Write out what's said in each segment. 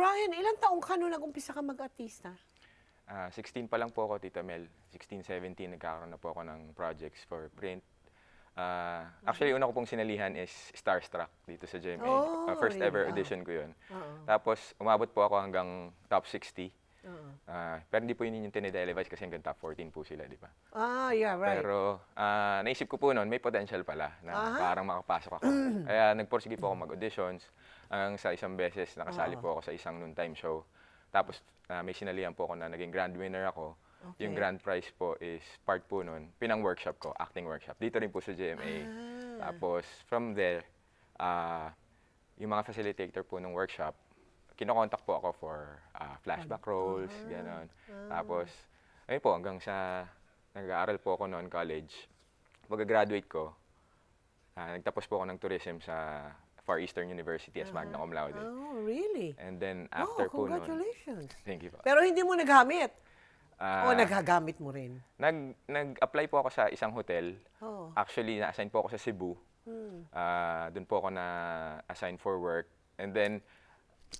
Brian, ilang taong ka nung nag-umpisa ka mag-artista? 16 pa lang po ako, Tita Mel. 16, 17, nagkakaroon na po ako ng projects for print. Actually, una ko pong sinalihan is Starstruck dito sa GMA. Oh, First ever really? audition ko yun. Oo. Tapos, umabot po ako hanggang top 60. Oo. Pero hindi po yun yung tinitelevize kasi hanggang top 14 po sila, di ba? Yeah, right. Pero naisip ko po noon, may potential pala na parang makapasok ako. Kaya nagporsige po ako mag-auditions hanggang sa isang beses nakasali po ako sa isang noontime show. Tapos may sinalihan po ako na naging grand winner ako. Okay. Yung grand prize po is part po noon, pinang-workshop ko, acting workshop. Dito rin po sa GMA. Tapos from there, yung mga facilitator po ng workshop, kinokontak po ako for flashback roles, gano'n. Tapos, ayun po, hanggang sa nag-aaral po ako noon college. Pagka-graduate ko, nagtapos po ako ng tourism sa Far Eastern University as magna cum laude. Oh, really? And then after po noon, congratulations. thank you po. Pero hindi mo nagamit? O nagagamit mo rin? Nag-apply po ako sa isang hotel. Oh. Actually, na-assign po ako sa Cebu. Doon po ako na-assign for work. And then,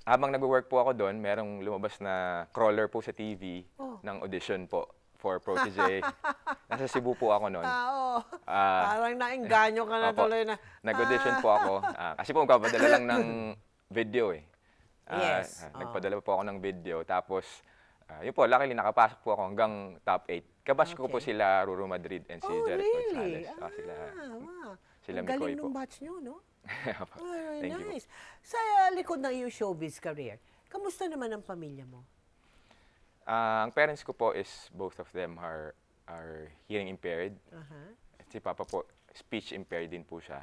habang nag-work po ako doon, merong lumabas na crawler po sa TV ng audition po for Protégé. Nasa Cebu po ako noon. Parang naengganyo ka na tuloy na. Nag-audition po ako. Kasi po magpapadala lang ng video eh. Yes. Nagpadala po ako ng video. Tapos, yun po, luckily nakapasok po ako hanggang top 8. Kabash ko po sila Ruru Madrid and si Jeric really? Gonzalez. Sila Ang Mikoy galing po. nung batch nyo, no? Very Thank you po. nice. Sa likod ng iyong showbiz career, kamusta naman ang pamilya mo? Ang parents ko po is both of them are hearing impaired. Si Papa po, speech impaired din po siya.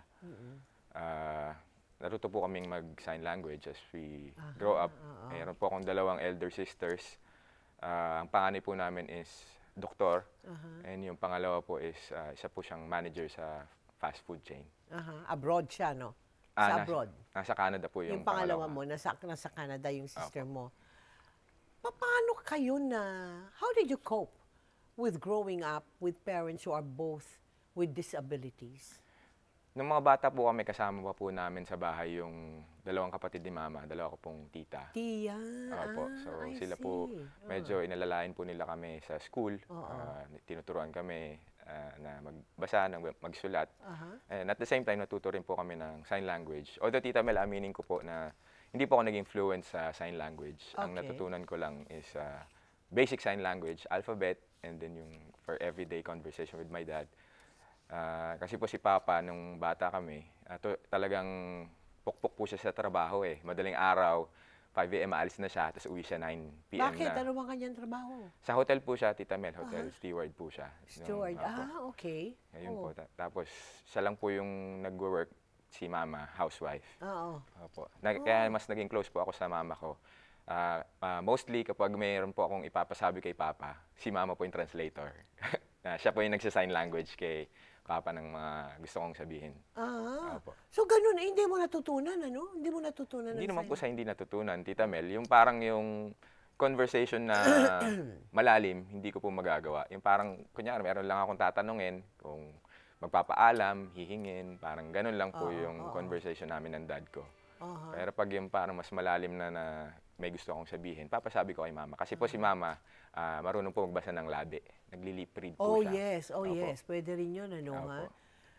Natuto po kaming mag-sign language as we grow up. Mayroon po akong dalawang elder sisters. Ang panganay po namin is doktor. And yung pangalawa po is isa po siyang manager sa fast food chain. Abroad siya, no? Sa abroad. Nasa Canada po yung pangalawa mo, nasa Canada yung sister mo. Paano kayo how did you cope with growing up with parents who are both with disabilities? Nung mga bata po kami, kasama pa po namin sa bahay yung dalawang kapatid ni Mama, dalawa ko pong tita. Tiya. Opo. So sila po, medyo inalalayan po nila kami sa school. Tinuturuan kami na magbasa, magsulat. And at the same time, natuto rin po kami ng sign language. Although, Tita Mel, aminin ko po na hindi po ako naging fluent sa sign language. Ang natutunan ko lang is basic sign language, alphabet, and then yung for everyday conversation with my dad. Kasi po si Papa, nung bata kami, talagang pukpok po siya sa trabaho eh. Madaling araw, 5 a.m. maalis na siya, tapos uwi siya 9 p.m. Bakit? na. Ano bang kanyang trabaho? Sa hotel po siya, Tita Mel, hotel steward po siya. Steward. Okay. Ayun po. Tapos siya lang po yung nag-work, si Mama, housewife. Opo. Kaya mas naging close po ako sa mama ko. Mostly kapag mayroon po akong ipapasabi kay Papa, si Mama po yung translator. Siya po yung nagsa-sign language kay Papa ng mga gusto kong sabihin. Opo. So ganun, hindi mo natutunan, ano? Hindi mo natutunan Hindi naman po sa hindi natutunan, Tita Mel. Yung parang yung conversation na malalim, hindi ko po magagawa. Yung parang, kunyari, meron lang akong tatanungin kung magpapaalam, hihingin, parang ganun lang po yung conversation namin ng dad ko. Pero pag yung parang mas malalim na may gusto akong sabihin, papasabi ko kay Mama. Kasi po si Mama, marunong po magbasa ng labi. Nagli-lip read po siya. Yes. Pwede rin yun, ano ha?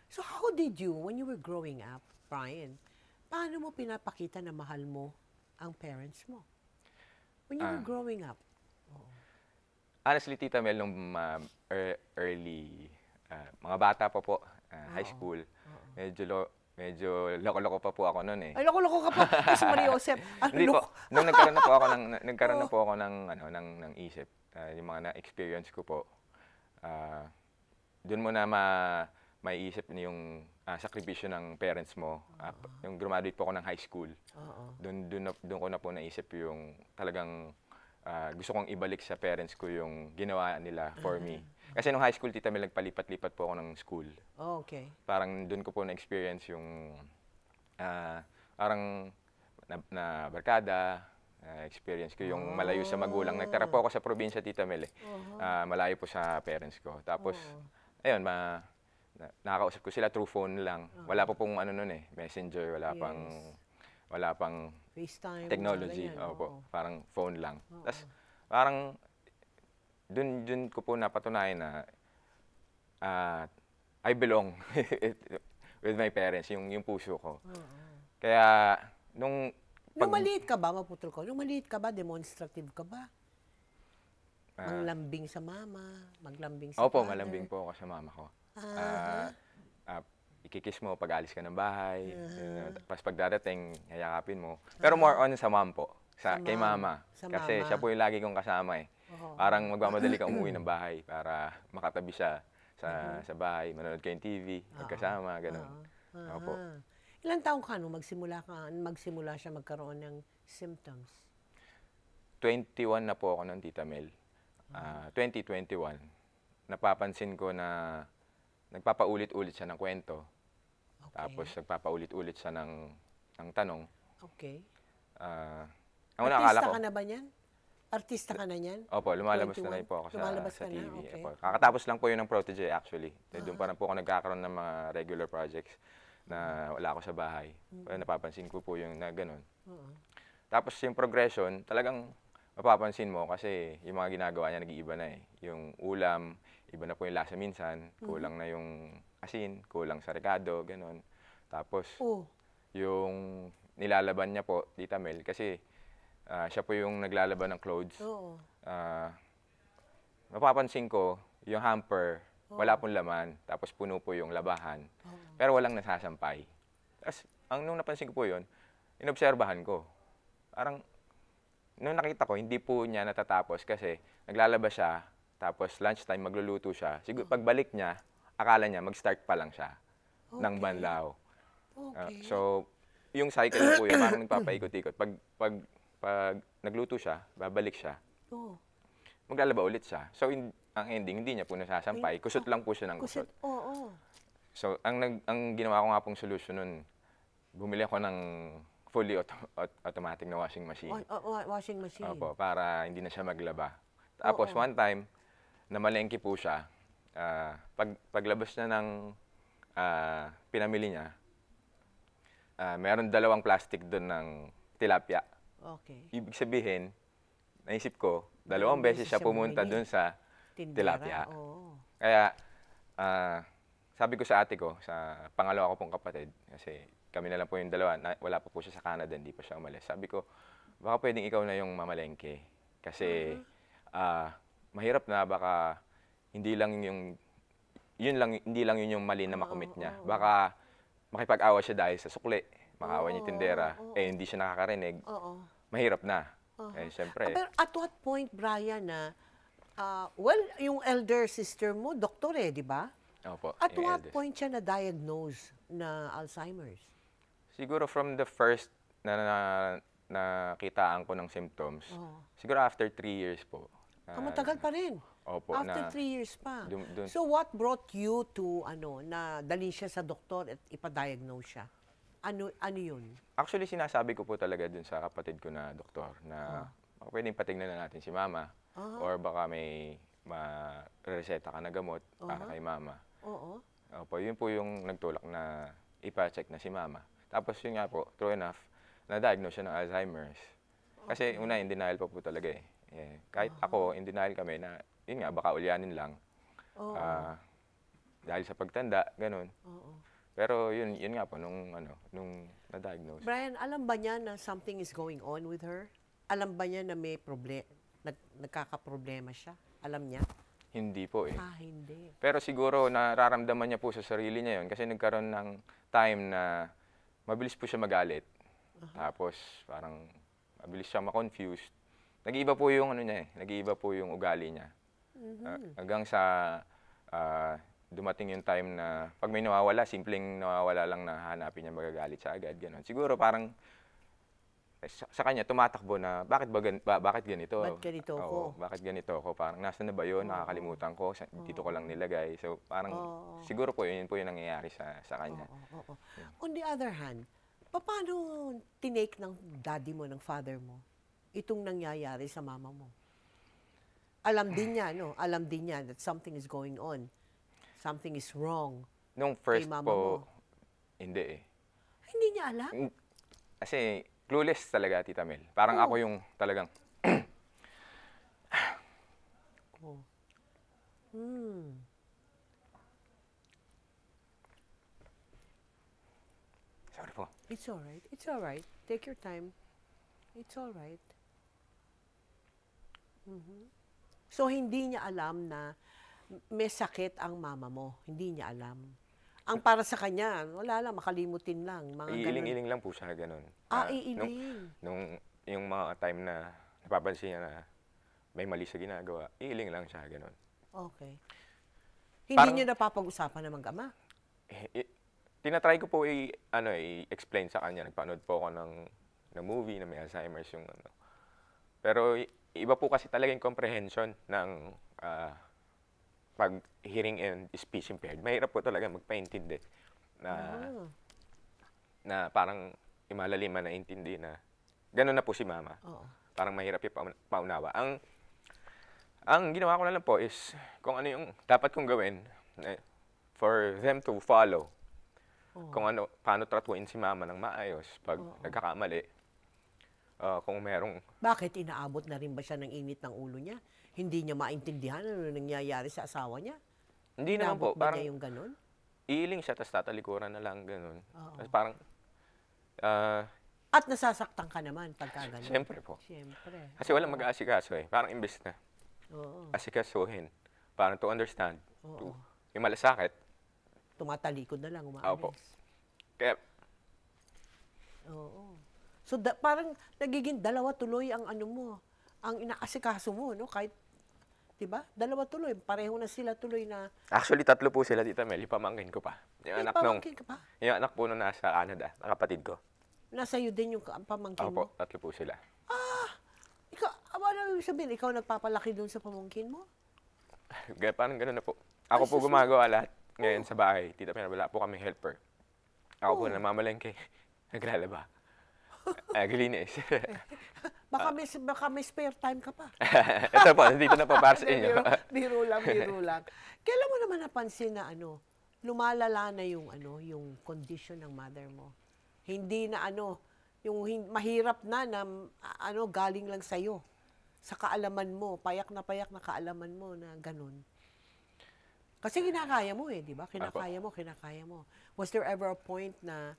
So how did you, when you were growing up, Brian, paano mo pinapakita na mahal mo ang parents mo? When you were growing up? Honestly, Tita Mel, nung early, mga bata pa po, high school, medyo loko-loko pa po ako noon eh. Ay, loko-loko ka pa. Mas Mariosep. Hindi po. Nung nagkaroon na po ako ng isip, yung mga na-experience ko po, doon mo na maiisip yung sakripisyo ng parents mo. Yung graduate po ako ng high school, doon ko na po naisip yung talagang gusto kong ibalik sa parents ko yung ginawa nila for me. Kasi nung high school, Tita Mel, nagpalipat-lipat po ako ng school. Okay. Parang doon ko po na-experience yung parang na barkada, experience ko yung malayo sa magulang. Nagtira po ako sa probinsya, Tita Mel. Malayo po sa parents ko. Tapos, ayun, nakakausap ko sila through phone lang. Wala po pong ano nun eh, messenger, wala pang FaceTime. Technology, ganyan, opo. oo. Parang phone lang. Tapos, parang, dun ko po napatunayan na I belong with my parents, yung puso ko. Kaya, nung Nung maliit ka ba, maputol ko, nung maliit ka ba, demonstrative ka ba? Manglambing sa mama, maglambing sa opo, father? malambing po ako sa mama ko. Aha. Ikikis mo pag alis ka ng bahay. Tapos pagdadating, hayakapin mo. Pero more on sa mom po. Kay mom. mama. Sa Kasi mama. siya po yung lagi kong kasama eh. Oo. Parang magmamadali ka umuwi ng bahay para makatabi siya sa bahay. Manonood kayong TV, magkasama, ganun. Opo. Ilang taong ka nung magsimula siya magkaroon ng symptoms? 21 na po ako ng Tita Mel. 2021. Napapansin ko na nagpapaulit-ulit siya ng kwento. Okay. Tapos nagpapaulit-ulit siya ng tanong. Okay. Ang una akala Artista ko, ka na ba niyan? Artista ka na niyan? opo, lumalabas na 21? rin po ako Lumalabas sa ka na? TV. Okay. Opo. Kakatapos lang po yun ng Protege actually. Doon pa rin po ako nagkakaroon ng mga regular projects na wala ako sa bahay. Kaya napapansin ko po yung na ganun. Tapos yung progression, talagang mapapansin mo kasi yung mga ginagawa niya nag-iiba na eh. Yung ulam, iba na po yung lasa minsan, kulang na yung asin, kulang sa rekado, ganun. Tapos yung nilalaban niya po, Tita Mel, kasi siya po yung naglalaban ng clothes. Oo. Mapapansin ko, yung hamper, wala pong laman, tapos puno po yung labahan, pero walang nasasampay. Tapos, nung napansin ko po yun, inobserbahan ko. Parang, nung nakita ko, hindi po niya natatapos kasi naglalaba siya, tapos lunchtime magluluto siya. Siguro, pagbalik niya, akala niya mag-start pa lang siya ng banlaw. Okay. So, yung cycle na po yun, parang nagpapaikot-ikot. Pag nagluto siya, babalik siya, maglalaba ulit siya. So, ang ending, hindi niya po nasasampay. Kusot lang po siya ng kusot. Oo. So, ang ginawa ko nga pong solusyon nun, bumili ako ng fully automatic na washing machine. Washing machine. Opo, para hindi na siya maglaba. Tapos, one time, namalengke po siya. Paglabas na ng pinamili niya, meron 2 plastic doon ng tilapia. Okay. Ibig sabihin, naisip ko, 2 beses siya pumunta doon sa tilapia. Oo. Kaya, sabi ko sa ate ko, sa pangalawa ko pong kapatid, kasi kami na lang po yung 2, wala pa po siya sa Canada, hindi pa siya umalis. Sabi ko, baka pwedeng ikaw na yung mamalengke. Kasi, mahirap na, baka hindi lang yun yung mali na makomit niya. Baka makipag-awa siya dahil sa sukli, makawa niya yung tindera, hindi siya nakakarinig. Mahirap na. Eh, syempre. Pero at what point, Brian, well, yung elder sister mo, doktor di ba? Opo, At yung what eldest. point siya na-diagnose na Alzheimer's? Siguro from the first na nakitaan ko ng symptoms, siguro after 3 years po. Matagal pa rin. Opo. After 3 years pa. dun- So what brought you to, na dali siya sa doktor at ipa-diagnose siya? Ano yun? Actually, sinasabi ko po talaga dun sa kapatid ko na doktor na baka pwedeng patignan na natin si mama or baka may ma-reseta ka na gamot para kay mama. Oo. Opo, yun po yung nagtulak na ipa-check na si mama. Tapos yun nga po, true enough, na-diagnose siya ng Alzheimer's. Kasi una, in denial pa po talaga eh. Kahit ako, in denial kami na, yun nga, baka ulyanin lang. Dahil sa pagtanda, ganun. Pero yun nga po, nung na-diagnose. Brian, alam ba niya na something is going on with her? Alam ba niya na may nagkakaproblema siya? Alam niya? Hindi po eh. Hindi. Pero siguro nararamdaman niya po sa sarili niya yun kasi nagkaroon ng time na mabilis po siya magalit. Tapos parang mabilis siya ma-confused. Nag-iiba po yung niya nag-iiba po yung ugali niya. Hanggang sa dumating yung time na pag may nawawala, simpleng nawawala lang na hanapin niya, magagalit siya agad, gano'n. Siguro parang sa kanya tumatakbo na bakit ganito? Bakit ganito ako? Bakit ganito ako? Parang nasa na ba yun? Nakakalimutan ko, dito ko lang nilagay. So parang siguro po yun po yung nangyayari sa kanya. On the other hand, paano tinake ng daddy mo, ng father mo, itong nangyayari sa mama mo? Alam din niya, no? Alam din niya that something is going on. Something is wrong. Nung first mama po, mo. hindi eh. Hindi niya alam? Kasi clueless talaga, Tita Mel. Parang ako yung talagang, Oh. Hmm. sorry po. It's all right. It's all right. Take your time. It's all right. So, hindi niya alam na may sakit ang mama mo. Hindi niya alam. Ang para sa kanya, wala lang, makalimutin lang. Mga ganun. Iiling-iling lang po siya, ganun. Iiling. Yung mga time na napapansin niya na may mali sa ginagawa, iiling lang siya, ganun. Okay. Hindi Parang- niyo napapag-usapan ng mag-ama? Tinatry ko po i-explain sa kanya. Nagpanood po ako ng movie na may Alzheimer's yung ano. Pero iba po kasi talaga yung comprehension ng pag hearing and speech impaired. Mahirap po talaga magpaintindi na parang imalaliman na intindi na gano'n na po si mama. Oo. Parang mahirap yung paunawa. Ang ginawa ko na lang po is kung ano yung dapat kong gawin for them to follow. Kung ano, paano tratuin si mama ng maayos pag nagkakamali. Kung merong... Bakit inaabot na rin ba siya ng init ng ulo niya? Hindi niya maintindihan ano nangyayari sa asawa niya? Hindi naman po. Inaabot ba Parang niya yung ganun? iiling siya, tapos tatalikuran na lang, ganun. Tapos parang... At nasasaktan ka naman pagka ganun? Siyempre po. Siyempre. Kasi walang mag-aasikaso eh. Parang imbes na Oo. asikasuhin. Parang to understand. Oo. Yung malasakit. Tumatalikod na lang, umaalis. Opo. Kaya, Oo. So, parang nagiging dalawa tuloy ang ano mo, ang inaasikaso mo, no? Kahit, di ba? Dalawa tuloy. Pareho na sila tuloy na... actually, 3 po sila, Tita Mel. Yung pamangkin ko pa. Yung anak nung... pamangkin ka pa? Yung anak po nung nasa Canada, na kapatid ko. Nasa iyo din yung pamangkin mo? Opo, 3 po sila. Ikaw, ano yung sabihin? Ikaw nagpapalaki doon sa pamangkin mo? Parang gano'n na po. Ako po gumagawa lahat ngayon sa bahay. Tita Mel, wala po kaming helper. Ako po namamalengke. Naglalaba. Galinis. Baka may spare time ka pa. Ito po, nandito na po para sa inyo. Biro lang, biro lang. Kailan mo naman napansin na lumalala na yung condition ng mother mo? Hindi na yung mahirap na galing lang sa'yo. Sa kaalaman mo, payak na kaalaman mo na ganun. Kasi kinakaya mo di ba? Kinakaya mo. Was there ever a point na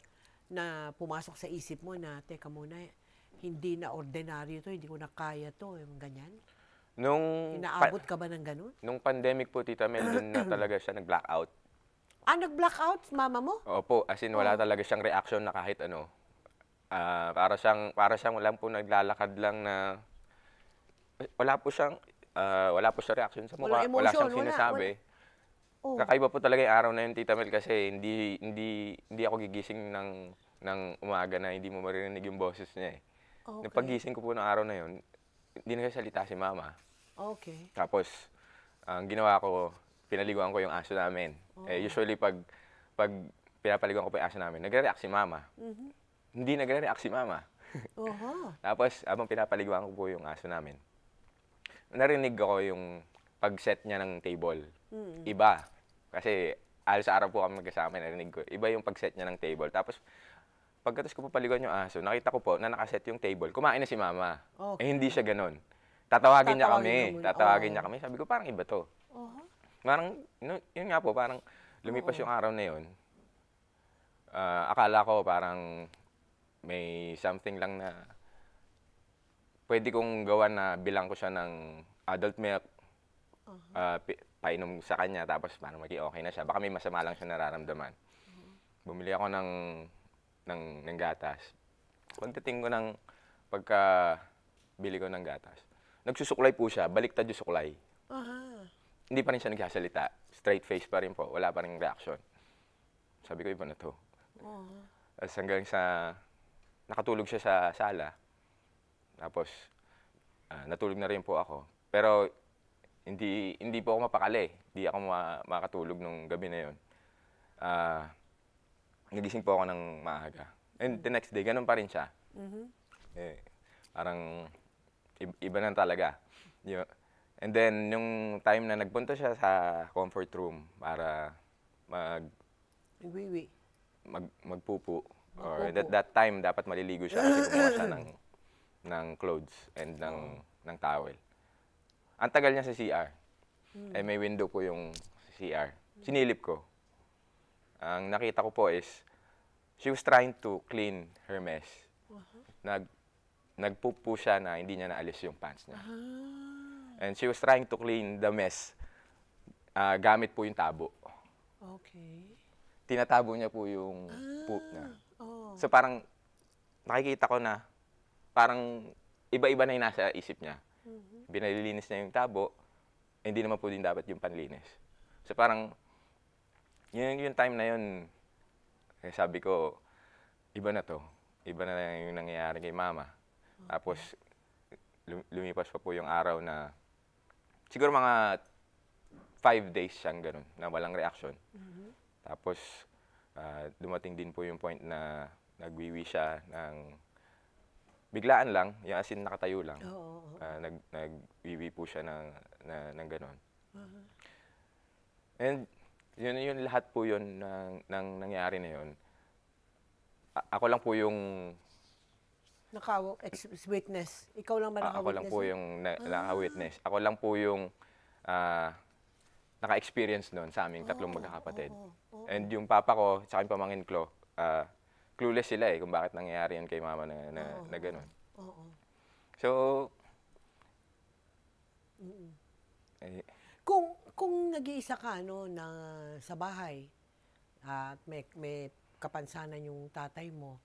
pumasok sa isip mo na, teka muna, hindi na ordinaryo to, hindi ko na kaya to, yung ganyan? Inaabot ka ba ng ganun? Nung pandemic po, Tita Mel, doon na talaga siya nag-blackout. Nag-blackout, mama mo? Opo, as in wala talaga siyang reaction na kahit ano. Para siyang lang po naglalakad lang na wala po siyang reaction sa mukha, Walang wala emotion, siyang sinasabi. Oh. Kakaiba po talaga yung araw na yun, Tita Mel, kasi hindi ako gigising ng umaga na hindi mo maririnig yung boses niya eh. Okay. Nung pagising ko po ng araw na yun, hindi nagsasalita si mama. Okay. Tapos, ang ginawa ko, pinaliguan ko yung aso namin. Usually, pag pinapaliguan ko pa yung aso namin, nagre-react si mama. Hindi nagre-react si mama. Tapos, habang pinapaliguan ko po yung aso namin, narinig ko yung pag-set niya ng table. Iba. Kasi, alas araw po kami magkasama, narinig ko. Iba yung pag-set niya ng table. Tapos, pagkatapos ko papaliguan yung aso, nakita ko po na nakaset yung table. Kumain na si mama. Okay. Hindi siya ganun. Tatawagin niya kami. Sabi ko, parang iba to. Parang, yun nga po, parang lumipas yung araw na yun. Akala ko parang may something lang na pwede kong gawa na bilang ko siya ng adult milk, painom sa kanya, tapos parang maging okay na siya. Baka may masama lang siya nararamdaman. Bumili ako ng gatas. Pagdating ko pagka-bili ko ng gatas, nagsusuklay po siya, baliktad yung suklay. Hindi pa rin siya nagsasalita. Straight face pa rin po. Wala pa rin reaction. Sabi ko, iba na to. Tapos hanggang sa nakatulog siya sa sala. Tapos natulog na rin po ako. Pero hindi po ako mapakali. Hindi ako makatulog nung gabi na yun. Nagising po ako ng maaga. And the next day, ganun pa rin siya. Parang iba na talaga. And then, yung time na nagpunta siya sa comfort room para magpupo, Or that time, dapat maliligo siya kasi kumuha siya ng clothes and ng towel. Ang tagal niya sa CR. Eh, may window po yung CR. Sinilip ko. Ang nakita ko po is, she was trying to clean her mess. Nag-poop po siya na hindi niya naalis yung pants niya. And she was trying to clean the mess gamit po yung tabo. Okay. Tinatabo niya po yung poop niya. So parang nakikita ko na parang iba-iba na yung nasa isip niya. Binalilinis niya yung tabo, hindi naman po din dapat yung panlinis. So parang yung time na yun, sabi ko, iba na to. Iba na yung nangyayari kay mama. Tapos lumipas pa po yung araw na siguro mga 5 days siyang ganun, na walang reaction. Tapos, dumating din po yung point na nagwiwi siya ng biglaan lang, yung as in nakatayo lang. Nagwiwi po siya ng ganun. And yun lahat po yun ng nangyari na yun. Ako lang po yung Naka-witness. Ikaw lang ba naka-witness? Ako lang po yung naka-witness. Ako lang po yung naka-experience nun sa aming tatlong magkakapatid. And yung papa ko, tsaka yung pamangkin ko, clueless sila kung bakit nangyayari yan kay mama na gano'n. So, kung nag-iisa ka sa bahay at may kapansanan yung tatay mo,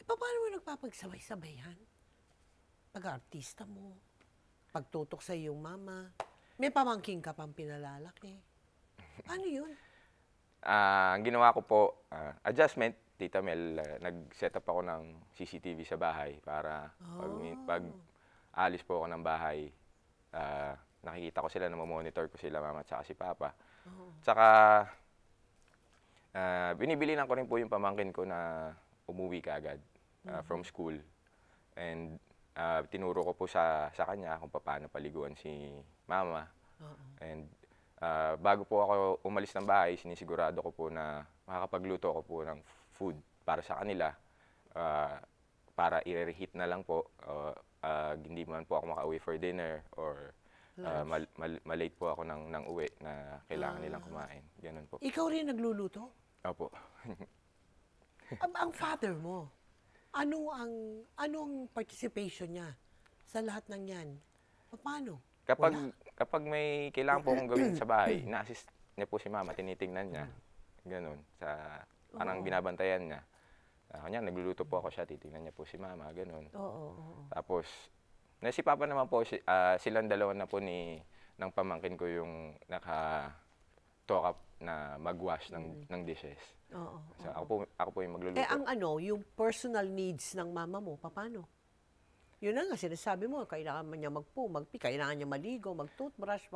paano mo nagpapagsabay-sabayan? Pag-artista mo, pagtutok sa iyong mama, may pamangking ka pang pinalalaki. Paano yun? Ang ginawa ko po, adjustment, Tita Mel, nag-set up ako ng CCTV sa bahay para pag alis po ako ng bahay, nakikita ko sila, monitor ko sila, mama at si papa. Tsaka, binibilinan ko rin po yung pamangkin ko na umuwi kaagad from school. And tinuro ko po sa kanya kung paano paliguan si mama. And bago po ako umalis ng bahay, sinisigurado ko po na makakapagluto ko po ng food para sa kanila. Para i-reheat na lang po. Hindi man po ako makauwi for dinner or malate po ako ng uwi na kailangan nilang kumain. Ganun po. Ikaw rin nagluluto? Opo. Ang father mo, anong participation niya sa lahat ng yan? Paano? Kapag may kailangan po akong gawin sa bahay, ina-assist niya po si mama, tinitingnan niya. Ganun. Parang binabantayan niya. Kanya, nagluluto po ako siya, titingnan niya po si mama, ganun. Tapos, si papa naman po, silang dalawa na po ng pamangkin ko yung naka-talk up na mag-wash ng dishes. So, ako po yung magluluto. Yung personal needs ng mama mo, paano? Yun na nga, sinasabi mo, kailangan niya magpi, kailangan niya maligo, mag-toothbrush,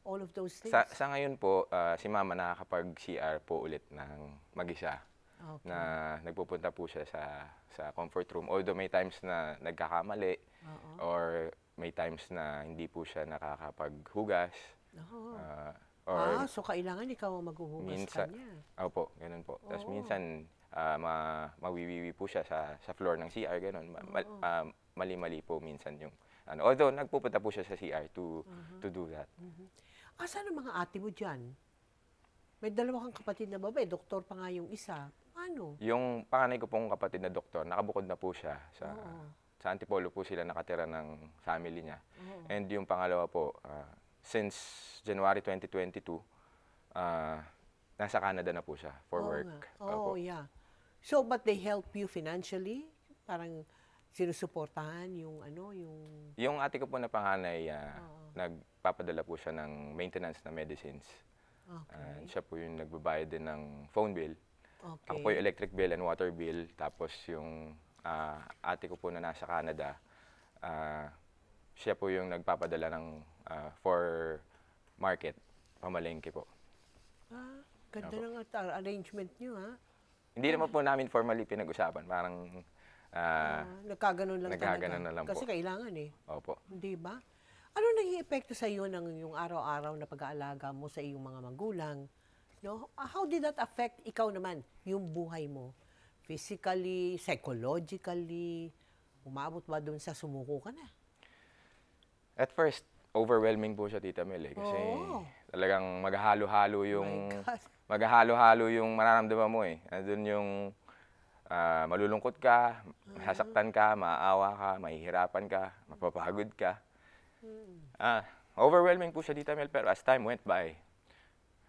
all of those things. Sa ngayon po, si mama nakakapag-CR po ulit ng mag-isa. Na nagpupunta po siya sa comfort room. Although may times na nagkakamali or may times na hindi po siya nakakapaghugas. So kailangan ikaw ang maghuhugas kanya. Opo, ganun po. Tapos minsan, mawiwiwi po siya sa floor ng CR, ganun. Mali-mali po minsan yung although nagpupunta po siya sa CR to do that. Asan ang mga ate mo dyan? May dalawa kang kapatid na babae, doktor pa nga yung isa. Paano? Yung panganay ko pong kapatid na doktor, nakabukod na po siya sa Antipolo po sila nakatira ng family niya. And yung pangalawa po, since January 2022, nasa Canada na po siya for work. Yeah. So, but they help you financially? Parang sinusuportahan yung Yung ate ko po na panganay, nagpapadala po siya ng maintenance na medicines. Siya po yung nagbabayad din ng phone bill. Ako po yung electric bill and water bill. Tapos yung ate ko po na nasa Canada, siya po yung nagpapadala ng for market, pamalengke po. Ganda ng arrangement nyo, ha? Hindi naman po namin formally pinag-usapan. Parang nagkaganon lang nagkaganon na lang Kasi po. kailangan Opo. Di ba? Ano naging epekto sa iyo ng yung araw-araw na pag-aalaga mo sa iyong mga magulang? No? How did that affect ikaw naman, yung buhay mo? Physically, psychologically, umabot ba dun sa sumuko ka na? At first, overwhelming po siya, Tita Mel, eh. Kasi Oo. talagang maghahalo-halo yung My God. maghahalo-halo yung mararamdaman mo, eh. Andun yung malulungkot ka, masasaktan ka, maaawa ka, mahihirapan ka, mapapagod ka. Overwhelming po siya, Tita Mel, pero as time went by,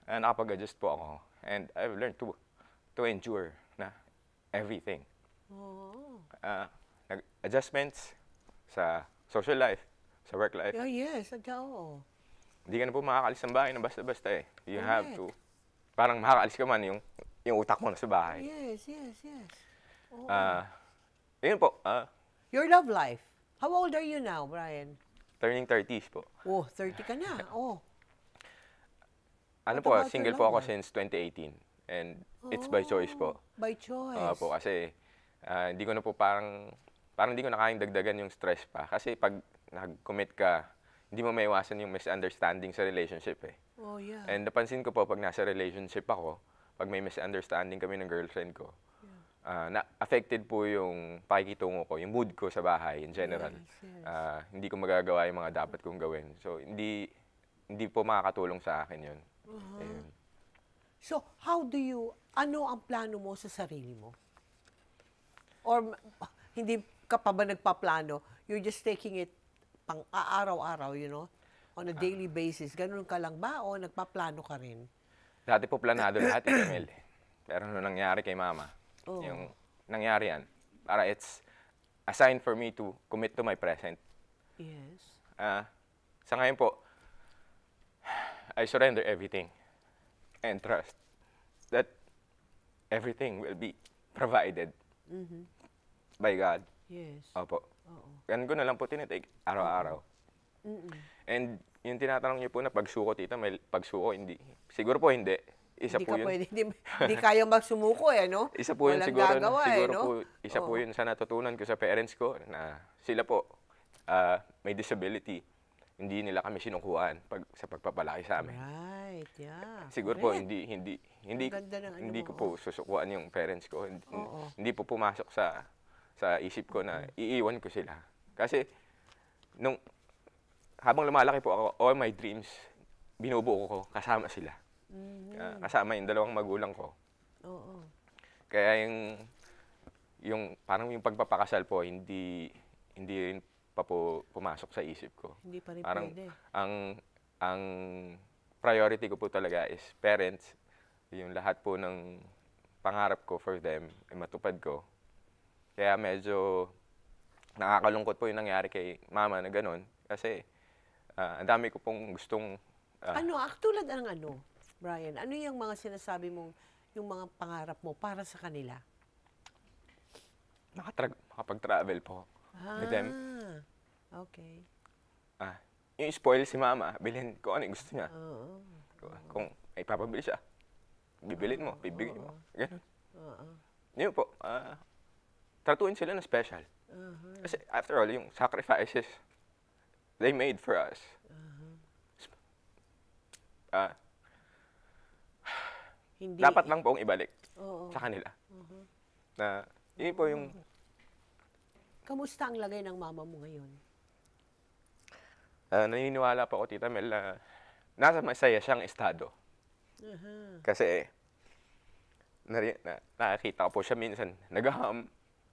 nakapag-adjust po ako. And I've learned to endure na everything. Oo. Adjustments sa social life, sa work life. Yeah, yes, oo. Hindi ka na po makakalis ng bahay na basta-basta, eh. You have Correct. to, parang makakaalis ka man, yung utak mo na sa bahay. Yes, yes, yes. Oo. Yun po, Your love life. How old are you now, Brian? turning 30s po. Oh, 30 ka na. Oh. Ano What po, about your single love po ako life? since 2018. And it's by choice po. By choice. Po, kasi hindi ko na po parang hindi ko na kayang dagdagan yung stress pa. Kasi pag nag-commit ka, hindi mo maiwasan yung misunderstanding sa relationship, eh. Oh, yeah. And napansin ko po, pag nasa relationship ako, pag may misunderstanding kami ng girlfriend ko, na-affected po yung pakikitungo ko, yung mood ko sa bahay in general. Yes, yes. Hindi ko magagawa yung mga dapat kong gawin. So, hindi po makakatulong sa akin yun. Ayun. So, ano ang plano mo sa sarili mo? Or hindi ka pa ba nagpaplano? You're just taking it pang araw-araw, on a daily basis. Ganun ka lang ba o nagpaplano ka rin? Dati po planado lahat, Mel. Pero nung nangyari kay Mama, Oh. yung nangyari yan, para it's a sign for me to commit to my present. Yes. Sa ngayon po, I surrender everything and trust that everything will be provided by God. Yes. Opo. Oo. Ganun ko na lang po tinitake araw-araw. And yung tinatanong niyo po na pagsuko, Tita, may pagsuko, hindi. Siguro po hindi. Isa Hindi po ka yun. pwede, hindi kaya magsumuko, no? Isa po yun Walang siguro, gagawa, siguro no? po, isa po yun sa natutunan ko sa parents ko na sila po may disability. Hindi nila kami sinukuhaan sa pagpapalaki sa amin. Right, yeah. Siguro po Correct. hindi Ang ganda ng ano hindi mo, ko po susukuan yung parents ko. Oo. Hindi po pumasok sa isip ko na iiwan ko sila. Kasi habang lumalaki po ako, all my dreams binubuo ko kasama sila. Kasama yung dalawang magulang ko. Oo. Kaya yung parang yung pagpapakasal po hindi rin pa po pumasok sa isip ko. Hindi pa rin Parang pwede. ang priority ko po talaga is parents. Yung lahat po ng pangarap ko for them ay matupad ko. Kaya medyo nakakalungkot po yung nangyari kay Mama na ganun. Kasi ang dami ko pong gustong Tulad ng Brian, ano yung mga sinasabi mong, yung mga pangarap mo para sa kanila? makapag-travel po with them. Okay. Yung spoil si Mama, bilhin ko ano yung gusto niya. Oo. Kung may papabili siya, bibilin mo, bibigyan mo. Ganun. Oo. Yun po, tratuin sila na special. Kasi after all, yung sacrifices they made for us, Hindi. dapat lang pong ibalik Oo. sa kanila. Na yun po yung Kamusta ang lagay ng mama mo ngayon? naniniwala po ako, Tita Mel, na nasa masaya siyang estado. Kasi nakakita ko po siya minsan nag-hum,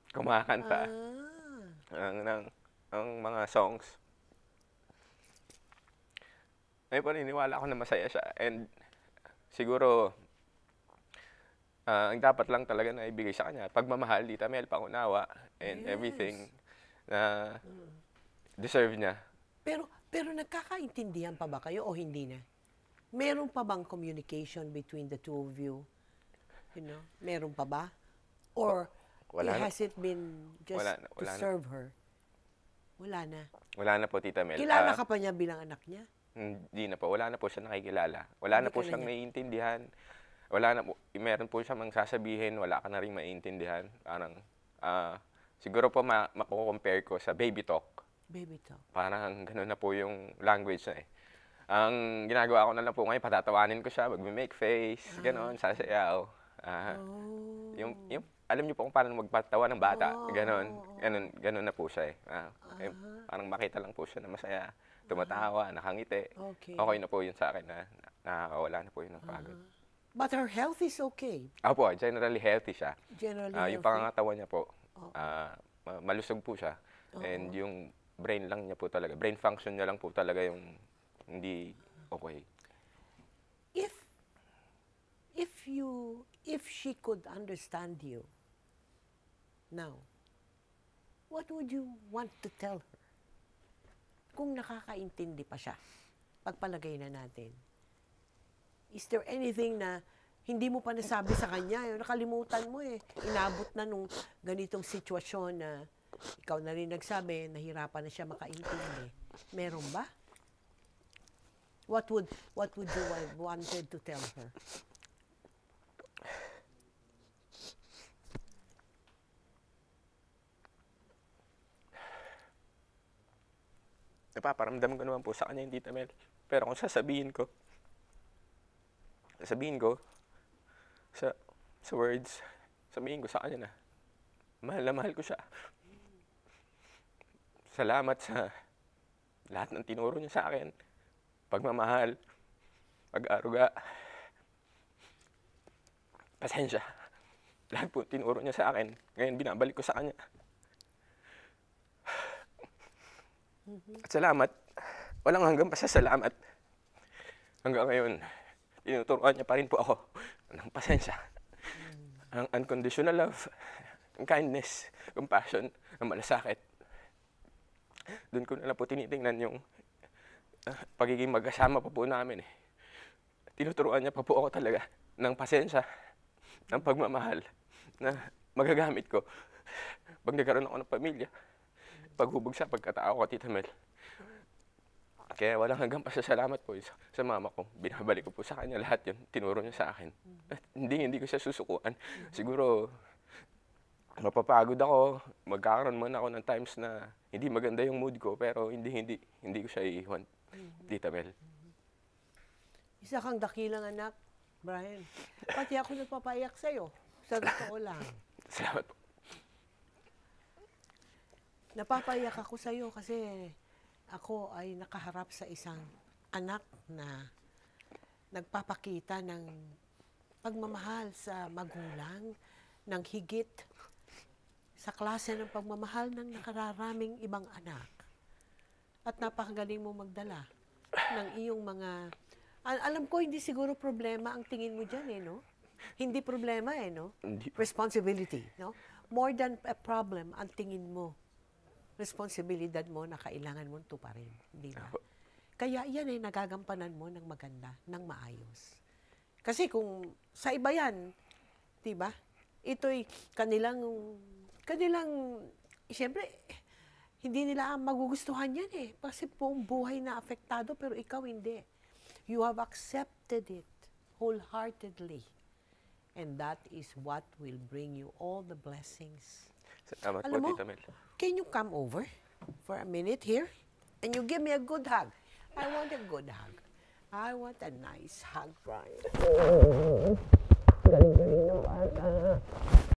kumakanta ng mga songs. Ay po, naniniwala ako na masaya siya. And siguro, ang dapat lang talaga na ibigay sa kanya, pagmamahal, Tita Mel, pangunawa, and Yes. everything na deserve niya. Pero nagkakaintindihan pa ba kayo o hindi na? Meron pa bang communication between the two of you? Meron pa ba? Or Wala na. has it been just Wala to na. serve her? Wala na. Wala na po, Tita Mel. Kilala ka pa niya bilang anak niya? Hindi na po. Wala na po siya nakikilala. Wala na Hindi po ka na siyang niya. naiintindihan. Wala na po. Meron po siyang sasabihin, wala ka na rin maiintindihan. Parang, siguro po mako-compare ko sa baby talk. Baby talk. Parang ganun na po yung language na eh. Ang ginagawa ko na lang po ngayon, patatawanin ko siya, mag-make face, gano'n, sasayaw. Oh. Yung alam niyo po kung paano magpatawa ng bata. Ganon na po siya eh. Parang makita lang po siya na masaya, tumatawa, nakangiti. Okay na po yun sa akin na nakakawala na po yun ng pagod. But her health is okay. Opo, generally healthy siya. Generally yung pangangatawan niya po, malusog po siya. And yung brain lang niya po talaga, brain function niya lang po talaga yung hindi okay. If she could understand you now, what would you want to tell her? Kung nakakaintindi pa siya, pagpalagay na natin. Is there anything na hindi mo pa nasabi sa kanya? Nakalimutan mo eh. Inabot na nung ganitong sitwasyon na ikaw na rin nagsabi, nahirapan na siya makaintindi. Meron ba? What would you wanted to tell her? Napaparamdam ko naman po sa kanya yung Tita Mel. Pero kung sasabihin ko sa words, sabihin ko sa kanya na mahal ko siya. Salamat sa lahat ng tinuro niya sa akin. Pagmamahal, pag-aruga, pasensya. Lahat po tinuro niya sa akin. Ngayon binabalik ko sa kanya. At salamat. Walang hanggang pasasalamat. Hanggang ngayon, tinuturuan niya pa rin po ako ng pasensya. Ang unconditional love, ang kindness, compassion, ang malasakit. Doon ko na lang po tinitingnan yung pagiging magkasama pa po namin eh. Tinuturuan niya pa po ako talaga ng pasensya, ng pagmamahal na magagamit ko pag nagkaroon ako ng pamilya. Paghubog sa pagkatao ko, Tita Mel. Kaya walang hanggang pasasalamat po sa mama ko. Binabalik ko po sa kanya lahat yun. Tinuro niya sa akin. At hindi ko siya susukuan. Siguro, mapapagod ako. Magkakaroon man ako ng times na hindi maganda yung mood ko. Pero hindi ko siya iiwan, Tita Mel. Isa kang dakilang anak, Brian. Pati ako nagpapayak sa'yo. Sa totoo lang. Salamat po. Napapayak ako sa'yo kasi ako ay nakaharap sa isang anak na nagpapakita ng pagmamahal sa magulang, ng higit sa klase ng pagmamahal ng nakararaming ibang anak. At napakagaling mo magdala ng iyong mga... Alam ko, hindi siguro problema ang tingin mo dyan eh, no? Hindi problema eh, no? Responsibility, no? More than a problem ang tingin mo. Responsibilidad mo na kailangan mong tuparin, di ba? Kaya yan ay nagagampanan mo ng maganda, ng maayos. Kasi kung sa iba yan, di ba? Ito'y kanilang, siyempre, hindi nila magugustuhan yan eh. Kasi buong buhay na apektado, pero ikaw hindi. You have accepted it wholeheartedly. And that is what will bring you all the blessings. Salamat po, Tita Mel. Can you come over for a minute here? And you give me a good hug. I want a good hug. I want a nice hug, Brian. Galing-galing ng bata.